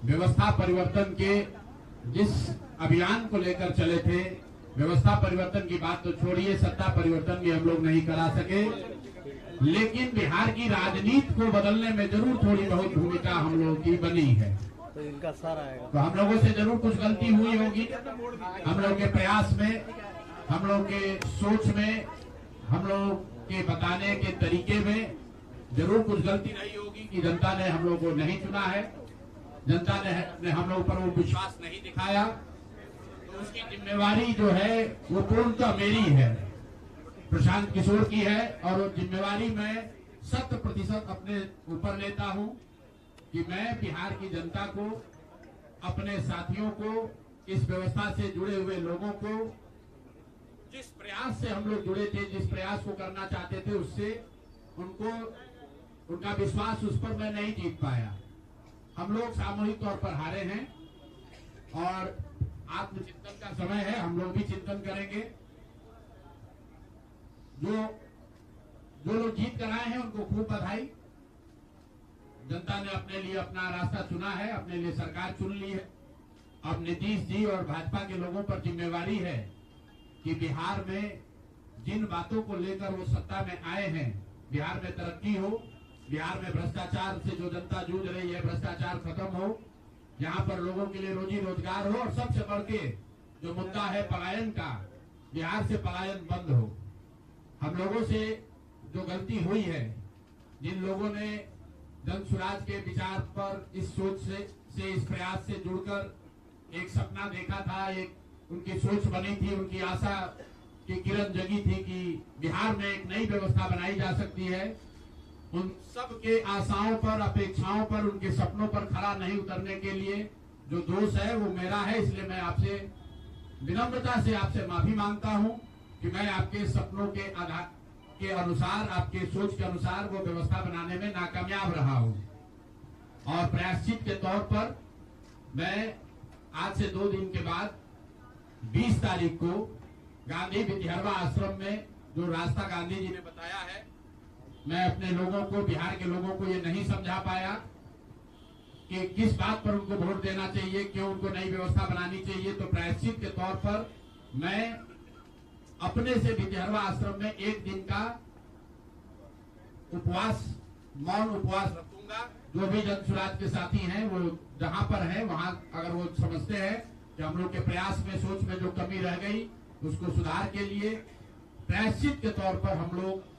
व्यवस्था परिवर्तन के जिस अभियान को लेकर चले थे, व्यवस्था परिवर्तन की बात तो छोड़िए, सत्ता परिवर्तन भी हम लोग नहीं करा सके, लेकिन बिहार की राजनीति को बदलने में जरूर थोड़ी बहुत भूमिका हम लोगों की बनी है। तो इनका सारा आएगा, तो हम लोगों से जरूर कुछ गलती हुई होगी, हम लोग के प्रयास में, हम लोग के सोच में, हम लोग के बताने के तरीके में जरूर कुछ गलती रही होगी कि जनता ने हम लोग को नहीं चुना है, जनता ने हम लोग पर वो विश्वास नहीं दिखाया। तो उसकी जिम्मेवारी जो है वो पूर्णतः मेरी है, प्रशांत किशोर की है, और वो जिम्मेवारी मैं 100% अपने ऊपर लेता हूं कि मैं बिहार की जनता को, अपने साथियों को, इस व्यवस्था से जुड़े हुए लोगों को, जिस प्रयास से हम लोग जुड़े थे, जिस प्रयास को करना चाहते थे, उससे उनका विश्वास उस पर मैं नहीं जीत पाया। हम लोग सामूहिक तौर पर हारे हैं और आत्मचिंतन का समय है, हम लोग भी चिंतन करेंगे। जो लोग जीत कर आए हैं उनको खूब बधाई। जनता ने अपने लिए अपना रास्ता चुना है, अपने लिए सरकार चुन ली है। अब नीतीश जी और भाजपा के लोगों पर जिम्मेवारी है कि बिहार में जिन बातों को लेकर वो सत्ता में आए हैं, बिहार में तरक्की हो, बिहार में भ्रष्टाचार से जो जनता जूझ रही है, भ्रष्टाचार खत्म हो, यहाँ पर लोगों के लिए रोजी रोजगार हो, और सबसे बढ़ के जो मुद्दा है पलायन का, बिहार से पलायन बंद हो। हम लोगों से जो गलती हुई है, जिन लोगों ने जन स्वराज के विचार पर इस सोच से इस प्रयास से जुड़कर एक सपना देखा था, एक उनकी सोच बनी थी, उनकी आशा की किरण जगी थी कि बिहार में एक नई व्यवस्था बनाई जा सकती है, उन सब के आशाओं पर, अपेक्षाओं पर, उनके सपनों पर खरा नहीं उतरने के लिए जो दोष है वो मेरा है। इसलिए मैं आपसे विनम्रता से आपसे माफी मांगता हूं कि मैं आपके सपनों के आधार के अनुसार, आपके सोच के अनुसार वो व्यवस्था बनाने में नाकामयाब रहा हूं। और प्रायश्चित के तौर पर मैं आज से 2 दिन के बाद 20 तारीख को गांधी विद्यारवा आश्रम में जो रास्ता गांधी जी ने बताया है, मैं अपने लोगों को, बिहार के लोगों को ये नहीं समझा पाया कि किस बात पर उनको वोट देना चाहिए, क्यों उनको नई व्यवस्था बनानी चाहिए। तो प्रायश्चित के तौर पर मैं अपने से विद्यारवा आश्रम में 1 दिन का उपवास, मौन उपवास रखूंगा। जो भी जन स्वराज के साथी हैं वो जहां पर है वहां, अगर वो समझते हैं कि हम लोग के प्रयास में, सोच में जो कमी रह गई, उसको सुधार के लिए प्रायश्चित के तौर पर हम लोग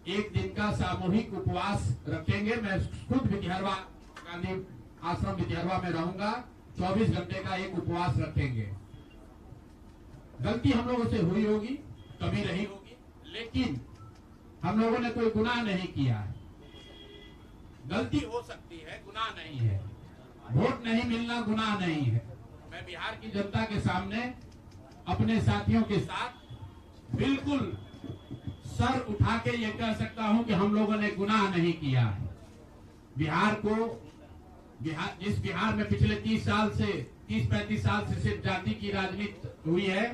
1 दिन का सामूहिक उपवास रखेंगे। मैं खुद विद्यारवा, गांधी आश्रम विद्यारवा में रहूंगा, 24 घंटे का एक उपवास रखेंगे। गलती हम लोगों से हुई होगी, कमी रही होगी, लेकिन हम लोगों ने कोई गुनाह नहीं किया है। गलती हो सकती है, गुनाह नहीं है। वोट नहीं मिलना गुनाह नहीं है। मैं बिहार की जनता के सामने अपने साथियों के साथ बिल्कुल सर उठा के ये कह सकता हूं कि हम लोगों ने गुनाह नहीं किया है। जिस बिहार में पिछले 30-35 साल से सिर्फ जाति की राजनीति हुई है,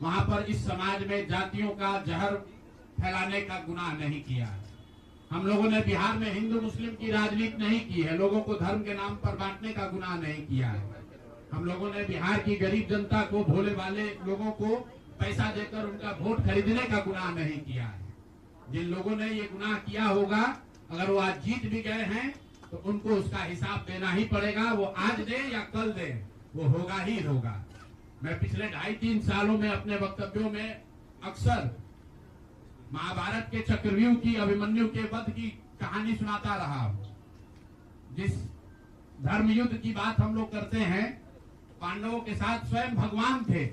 वहां पर इस समाज में जातियों का जहर फैलाने का गुनाह नहीं किया है। हम लोगों ने बिहार में हिंदू मुस्लिम की राजनीति नहीं की है, लोगों को धर्म के नाम पर बांटने का गुनाह नहीं किया है। हम लोगों ने बिहार की गरीब जनता को, भोले वाले लोगों को पैसा देकर उनका वोट खरीदने का गुनाह नहीं किया है। जिन लोगों ने ये गुनाह किया होगा, अगर वो आज जीत भी गए हैं तो उनको उसका हिसाब देना ही पड़ेगा। वो आज दे या कल दे, वो होगा ही होगा। मैं पिछले 2.5-3 सालों में अपने वक्तव्यों में अक्सर महाभारत के चक्रव्यूह की, अभिमन्यु के वध की कहानी सुनाता रहा हूं। जिस धर्म युद्ध की बात हम लोग करते हैं, पांडवों के साथ स्वयं भगवान थे,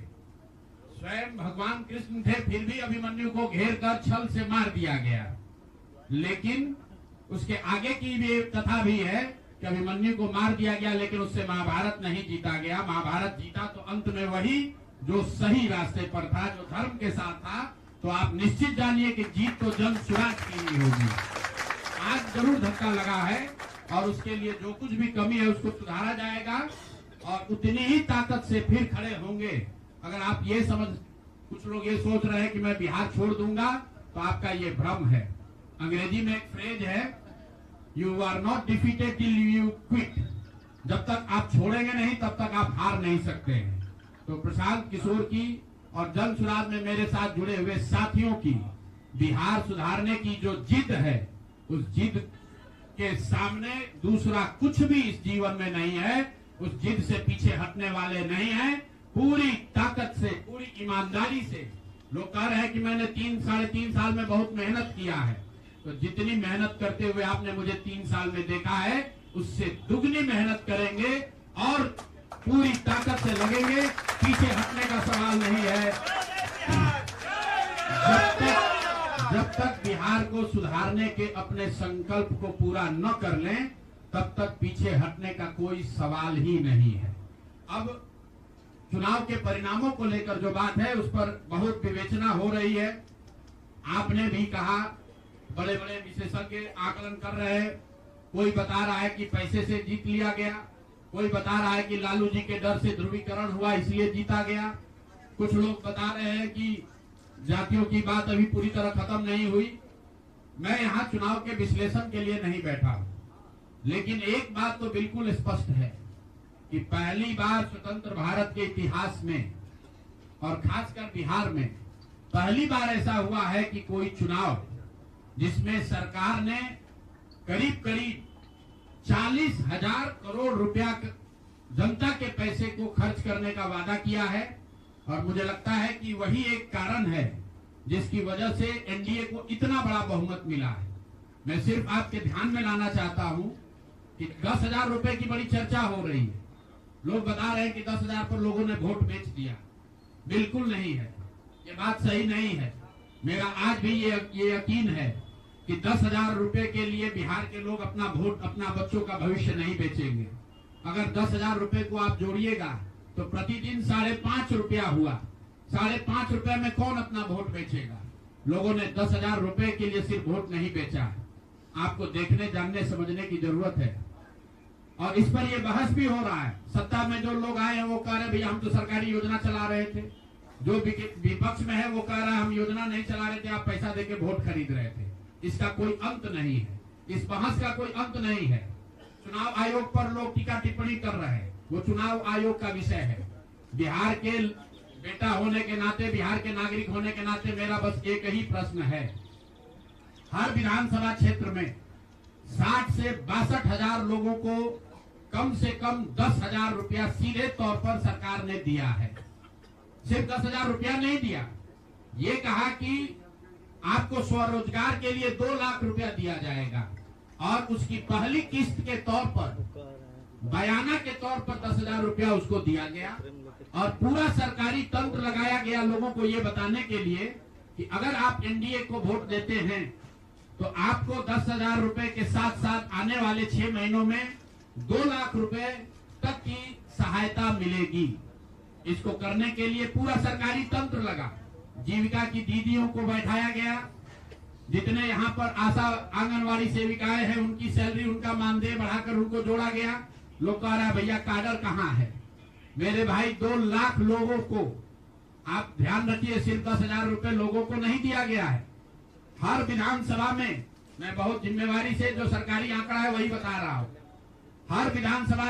स्वयं भगवान कृष्ण थे, फिर भी अभिमन्यु को घेर कर छल से मार दिया गया। लेकिन उसके आगे की भी एक कथा भी है कि अभिमन्यु को मार दिया गया, लेकिन उससे महाभारत नहीं जीता गया। महाभारत जीता तो अंत में वही जो सही रास्ते पर था, जो धर्म के साथ था। तो आप निश्चित जानिए कि जीत तो जन स्वराज की ही होगी। आज जरूर धक्का लगा है और उसके लिए जो कुछ भी कमी है उसको सुधारा जाएगा और उतनी ही ताकत से फिर खड़े होंगे। अगर आप ये कुछ लोग ये सोच रहे हैं कि मैं बिहार छोड़ दूंगा, तो आपका ये भ्रम है। अंग्रेजी में एक फ्रेज है, you are not defeated till you quit. जब तक आप छोड़ेंगे नहीं तब तक आप हार नहीं सकते हैं। तो प्रशांत किशोर की और जन सुराज में मेरे साथ जुड़े हुए साथियों की बिहार सुधारने की जो जिद है, उस जिद के सामने दूसरा कुछ भी इस जीवन में नहीं है। उस जिद से पीछे हटने वाले नहीं हैं। पूरी ताकत से, पूरी ईमानदारी से लोग कह रहे हैं कि मैंने 3-3.5 साल में बहुत मेहनत किया है। तो जितनी मेहनत करते हुए आपने मुझे 3 साल में देखा है, उससे दुगनी मेहनत करेंगे और पूरी ताकत से लगेंगे। पीछे हटने का सवाल नहीं है। जब तक बिहार को सुधारने के अपने संकल्प को पूरा न कर लें, तब तक पीछे हटने का कोई सवाल ही नहीं है। अब चुनाव के परिणामों को लेकर जो बात है, उस पर बहुत विवेचना हो रही है। आपने भी कहा, बड़े बड़े विशेषज्ञ आकलन कर रहे हैं। कोई बता रहा है कि पैसे से जीत लिया गया, कोई बता रहा है कि लालू जी के डर से ध्रुवीकरण हुआ इसलिए जीता गया। कुछ लोग बता रहे हैं कि जातियों की बात अभी पूरी तरह खत्म नहीं हुई। मैं यहाँ चुनाव के विश्लेषण के लिए नहीं बैठा हूँ, लेकिन एक बात तो बिल्कुल स्पष्ट है कि पहली बार स्वतंत्र भारत के इतिहास में और खासकर बिहार में पहली बार ऐसा हुआ है कि कोई चुनाव जिसमें सरकार ने करीब करीब 40,000 करोड़ रुपया जनता के पैसे को खर्च करने का वादा किया है। और मुझे लगता है कि वही एक कारण है जिसकी वजह से एनडीए को इतना बड़ा बहुमत मिला है। मैं सिर्फ आपके ध्यान में लाना चाहता हूं कि 10,000 रुपए की बड़ी चर्चा हो रही है। लोग बता रहे हैं कि 10,000 पर लोगों ने वोट बेच दिया। बिल्कुल नहीं है, ये बात सही नहीं है। मेरा आज भी ये यकीन है कि 10,000 रुपए के लिए बिहार के लोग अपना वोट, अपना बच्चों का भविष्य नहीं बेचेंगे। अगर 10,000 रुपए को आप जोड़िएगा तो प्रतिदिन 5.5 रुपया हुआ। 5.5 रुपए में कौन अपना वोट बेचेगा? लोगों ने 10,000 रुपए के लिए सिर्फ वोट नहीं बेचा है। आपको देखने, जानने, समझने की जरूरत है। और इस पर ये बहस भी हो रहा है। सत्ता में जो लोग आए हैं वो कह रहे भैया हम तो सरकारी योजना चला रहे थे। जो विपक्ष में है वो कह रहा है हम योजना नहीं चला रहे थे, आप पैसा देके वोट खरीद रहे थे। इसका कोई अंत नहीं है, इस बहस का कोई अंत नहीं है। चुनाव आयोग पर लोग टीका टिप्पणी कर रहे हैं, वो चुनाव आयोग का विषय है। बिहार के बेटा होने के नाते, बिहार के नागरिक होने के नाते मेरा बस एक ही प्रश्न है। हर विधानसभा क्षेत्र में 60 से 62,000 लोगों को कम से कम 10,000 रुपया सीधे तौर पर सरकार ने दिया है। सिर्फ 10,000 रुपया नहीं दिया, ये कहा कि आपको स्वरोजगार के लिए 2 लाख रुपया दिया जाएगा और उसकी पहली किस्त के तौर पर, बयाना के तौर पर 10,000 रुपया उसको दिया गया। और पूरा सरकारी तंत्र लगाया गया लोगों को ये बताने के लिए कि अगर आप एनडीए को वोट देते हैं तो आपको 10,000 रुपए के साथ साथ आने वाले 6 महीनों में 2 लाख रुपए तक की सहायता मिलेगी। इसको करने के लिए पूरा सरकारी तंत्र लगा। जीविका की दीदियों को बैठाया गया। जितने यहाँ पर आशा आंगनवाड़ी सेविकाएं हैं उनकी सैलरी, उनका मानदेय बढ़ाकर उनको जोड़ा गया। लोग कह रहा है भैया काडर कहाँ है? मेरे भाई 2 लाख लोगों को, आप ध्यान रखिए, सिर्फ 10,000 रुपए लोगों को नहीं दिया गया है। हर विधानसभा में, मैं बहुत जिम्मेवारी से जो सरकारी आंकड़ा है वही बता रहा हूं, हर विधानसभा